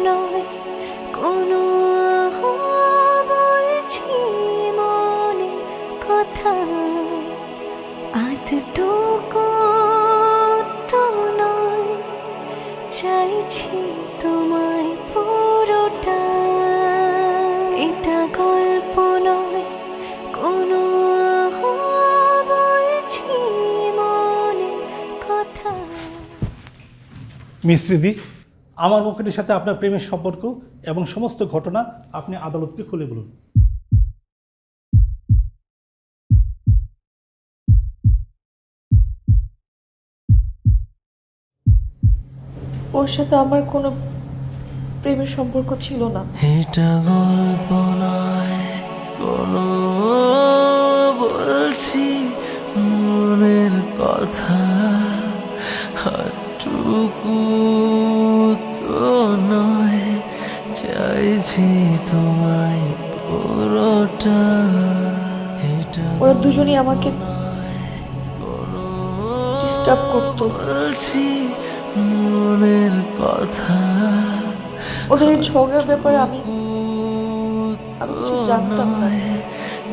নয় কোনো বলছি মনে কথা, আধটুকু তো নয়, চাইছি তোমায় পুরোটা। এটা গল্প নয় কোনো বলছি মনে কথা। মিস রিদি, আমার মুখের সাথে আপনার প্রেমের সম্পর্ক এবং সমস্ত ঘটনা আপনি আদালতকে খুলে বলুন। ওর সাথে আমার কোনো প্রেমের সম্পর্ক ছিল না। এটা গল্প নয় কোনো বলছি মনের কথা, হাটুকু তো নয়, চাইছি তোমায় পুরোটা। ওরা দুজনেই আমাকে ডিস্টার্ব করতো। বলছি মনের কথা, ওদের এই ঝগড়ার ব্যাপারে আমি কিছু জানতাম না।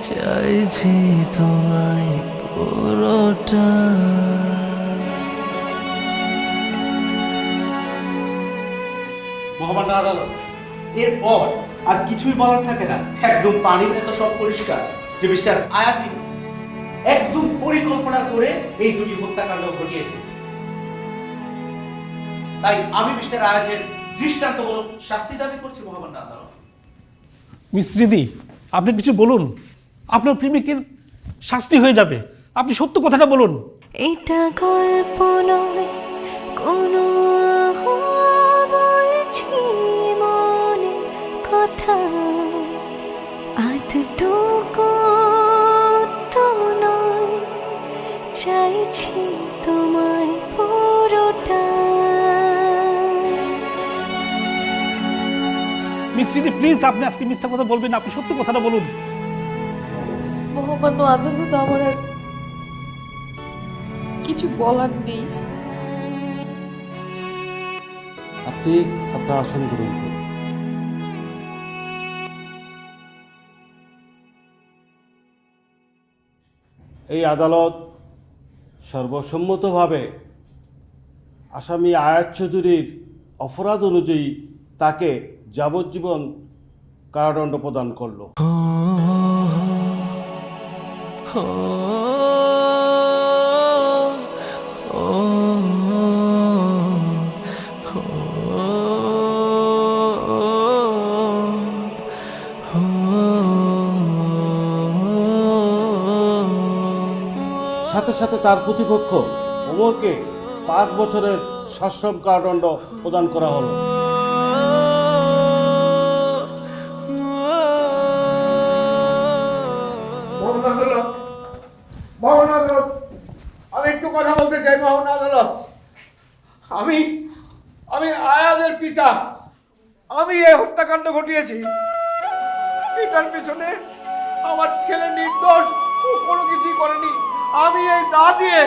চাইছি তোমায় পুরোটা। মহামান্য আদালত, এরপর আর কিছুই বলার থাকে না। একদম পানির মতো সব পরিষ্কার যে মিস্টার আয়াজি একদম পরিকল্পনা করে এই দুটি হত্যাকাণ্ড ঘটিয়েছে। তাই আমি মিস্টার আয়াজের দৃষ্টান্তমূলক শাস্তি দাবি করছি মহামান্য আদালত। মিস রিদি, আপনি কিছু বলুন, আপনার প্রেমিকের শাস্তি হয়ে যাবে। আপনি সত্য কথাটা বলুন। এটা গল্প নয় কোনো বলছি মনে কথা, আধটুকু তো নয়, চাইছি তোমায় পুরোটা। মিস রিদি প্লিজ, আপনি আজকে মিথ্যা কথা বলবেন, আপনি সত্য কথাটা বলুন। মহামান্য আদালত, আমার আর কিছু বলার নেই। আপনি আপনার আসন গ্রহণ করুন। এই আদালত সর্বসম্মতভাবে আসামি আয়াজ চৌধুরীর অপরাধ অনুযায়ী তাকে যাবজ্জীবন কারাদণ্ড প্রদান করল। সাথে সাথে তার প্রতিপক্ষ ওমরকে 5 বছরের সশ্রম কারাদণ্ড প্রদান করা হলো। মহামান্য আদালত, আমি একটু কথা বলতে চাই। মহামান্য আদালত, আমি আয়াজের পিতা, আমি এই হত্যাকাণ্ড ঘটিয়েছি। এটার পেছনে আমার ছেলে নির্দোষ, ও কোনো কিছুই করেনি। আমি এই দা দিয়ে